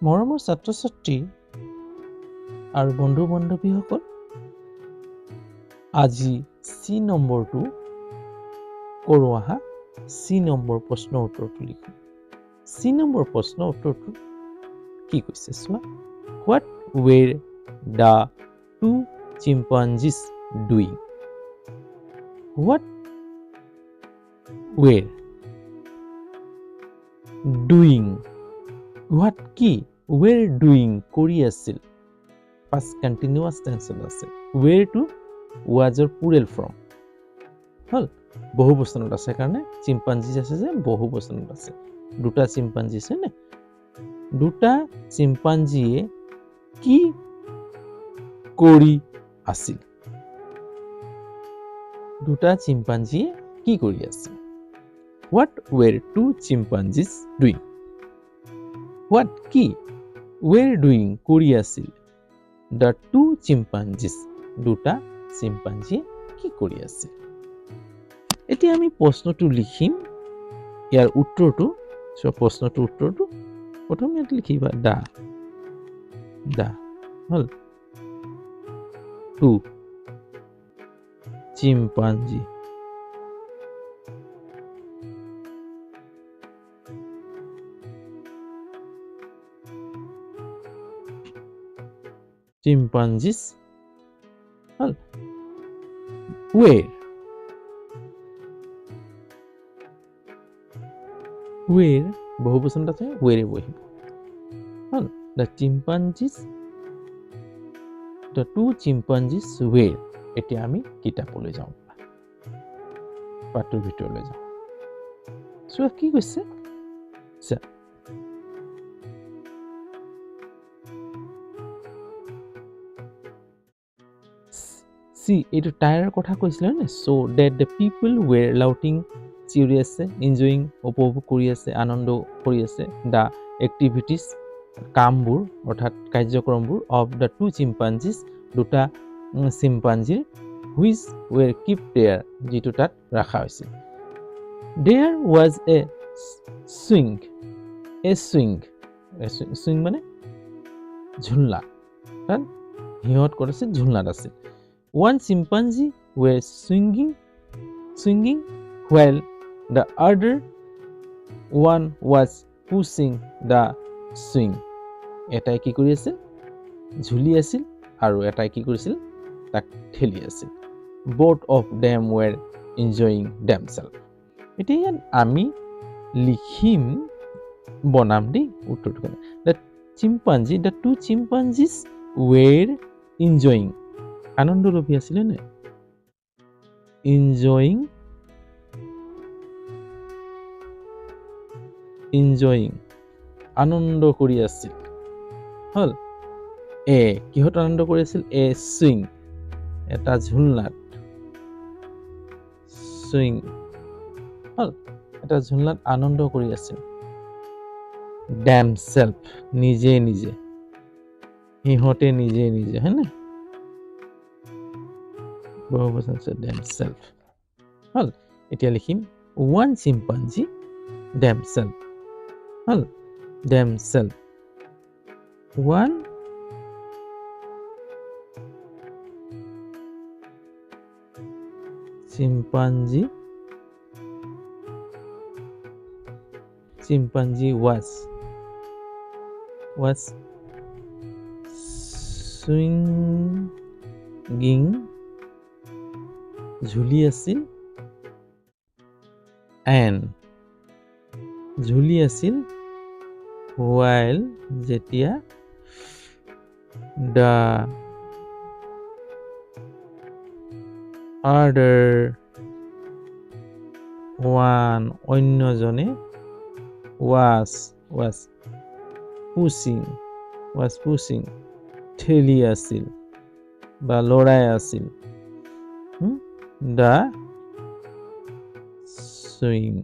মৰমৰ ছাত্ৰ-ছাত্ৰী আৰু বন্ধু-বান্ধৱীসকল, আজি চি নম্বৰটো কৰোঁ আহা। চি নম্বৰ প্ৰশ্ন উত্তৰটো লিখো। চি নম্বৰ প্ৰশ্ন উত্তৰটো কি কৈছে চোৱা। What were the two chimpanzees doing? What were doing? What কি were doing কৰি আছিল। past continuous tense আছে। were to was or plural form হল। বহু বচনত আছে কাৰণে চিম্পাঞ্জিজ আছে যে বহু বচনত আছে। দুটা চিম্পাঞ্জি আছে নে? দুটা চিম্পাঞ্জিয়ে কি কৰি আছিল? দুটা চিম্পাঞ্জিয়ে কি কৰি আছিল? What were two chimpanzees doing? What কি were doing কৰি আছিল? The two chimpanzees দুটা চিম্পাঞ্জিয়ে কি কৰি আছিল? এতিয়া আমি প্ৰশ্নটো লিখিম। ইয়াৰ উত্তৰটো প্ৰশ্নটোৰ উত্তৰটো প্ৰথম ইয়াত লিখিবা দা হল টু চিম্পাঞ্জি chimpanzees হল were বহু বচনত আছে were বহিব হল। the two chimpanzees were। এতিয়া আমি কিতাপলৈ যাওঁ, পাঠটোৰ ভিতৰলৈ যাওঁ। চোৱা কি কৈছে। See, এইটো টায়াৰৰ কথা কৈছিলে নে? So that the people were laughing, চিঞৰি আছে, enjoying, উপভোগ কৰি আছে, আনন্দ কৰি আছে, the activities, কামবোৰ অৰ্থাৎ কাৰ্যক্ৰমবোৰ of the two chimpanzees, দুটা চিম্পাঞ্জিৰ which were kept there, যিটো তাত ৰখা হৈছিল। There was a swing মানে ঝুলনা। তাত সিহঁত ক'ত আছিল? ঝুলনাত আছিল। One chimpanzee were swinging while the other one was pushing the swing. এটাই কি কৰি আছিল? ঝুলি আছিল আৰু এটাই কি কৰিছিল? তাক ঠেলি আছিল। Both of them were enjoying themselves. এতিয়া ইয়াত আমি লিখিম বনাম দেই উত্তৰটো কাৰণে। The two chimpanzees were enjoying, আনন্দ লভি আছিলে নে? enjoying আনন্দ কৰি আছিল হল। কিহত আনন্দ কৰি আছিল? swing এটা ঝুলনাত, swing হল এটা ঝুলনাত আনন্দ কৰি আছিল। themselves নিজে নিজে, সিহঁতে নিজে নিজে হয় নে? বহু বচন আছে themselves হল। এতিয়া লিখিম one chimpanzee themselves hall. themselves one chimpanzee was swinging ঝুলি আছিল and ঝুলি আছিল while যেতিয়া the other one অন্যজনে was pushing ঠেলি আছিল বা লৰাই আছিল the swing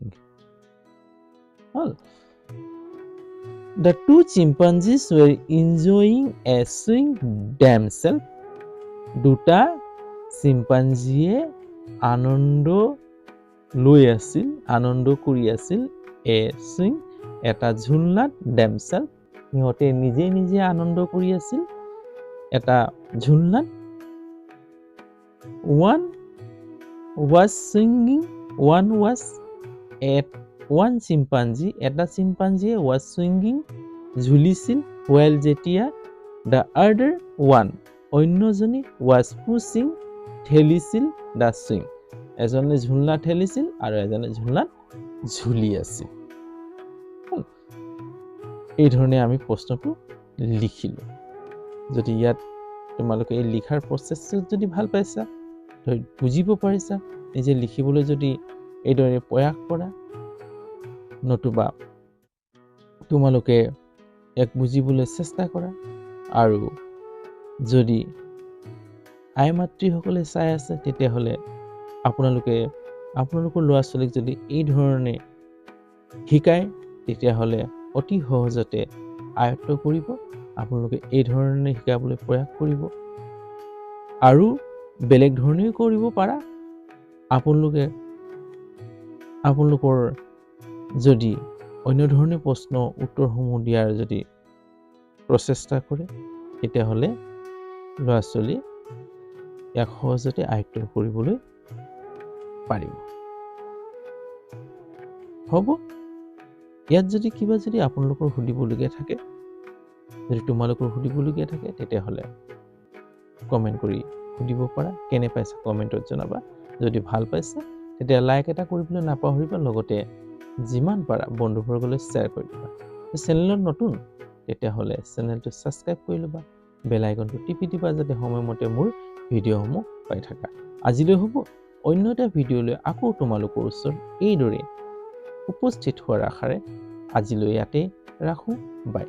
hall. The two chimpanzees were enjoying a swing themselves. দুটা চিম্পাঞ্জিয়ে আনন্দ লৈ আছিল, আনন্দ কৰি আছিল a swing এটা ঝুলনাত themselves সিহঁতে নিজে নিজে আনন্দ কৰি আছিল এটা ঝুলনাত। One was singing, one chimpanzee, এটা chimpanzee was swinging, ঝুলিছিল, while যেতিয়া the other one, অন্যজনী was pushing, ঠেলিছিল the swing, এজনে ঝুলনা ঠেলিছিল আৰু এজনে ঝুলনাত ঝুলি আছিল। এই ধৰণে আমি প্ৰশ্নটো লিখিলো। যদি ইয়াত তোমালোকে এই লিখাৰ প্ৰচেছটো যদি ভাল পাইছা, বুজিব পাৰিছা, নিজে লিখিবলৈ যদি এইদৰে প্ৰয়াস কৰা, নতুবা তোমালোকে এক বুজিবলৈ চেষ্টা কৰা, আৰু যদি আই মাতৃসকলে চাই আছে তেতিয়াহ'লে আপোনালোকৰ ল'ৰা ছোৱালীক যদি এই ধৰণে শিকায় তেতিয়াহ'লে অতি সহজতে আয়ত্ত কৰিব। আপোনালোকে এই ধৰণে শিকাবলৈ প্ৰয়াস কৰিব, আৰু বেলেগ ধৰণেও কৰিব পাৰা। আপোনালোকৰ যদি অন্য ধৰণে প্ৰশ্ন উত্তৰসমূহ দিয়াৰ যদি প্ৰচেষ্টা কৰে তেতিয়াহ'লে ল'ৰা ছোৱালী ইয়াক সহজতে আয়ত্ত কৰিবলৈ পাৰিব। হ'ব, ইয়াত যদি কিবা যদি আপোনালোকৰ সুধিবলগীয়া থাকে, যদি তোমালোকৰ সুধিবলগীয়া থাকে তেতিয়াহ'লে কমেণ্ট কৰি সুধিব পাৰা। কেনে পাইছা কমেণ্টত জনাবা। যদি ভাল পাইছে তেতিয়া লাইক এটা কৰিবলৈ নাপাহৰিবা, লগতে যিমান পাৰা বন্ধুবৰ্গলৈ শ্বেয়াৰ কৰি দিবা। চেনেলত নতুন তেতিয়াহ'লে চেনেলটো ছাবস্ক্ৰাইব কৰি ল'বা, বেল আইকনটো টিপি দিবা যাতে সময়মতে মোৰ ভিডিঅ'সমূহ পাই থাকা। আজিলৈ হ'ব, অন্য এটা ভিডিঅ'লৈ আকৌ তোমালোকৰ ওচৰত এইদৰে উপস্থিত হোৱাৰ আশাৰে আজিলৈ ইয়াতে ৰাখোঁ। বাই।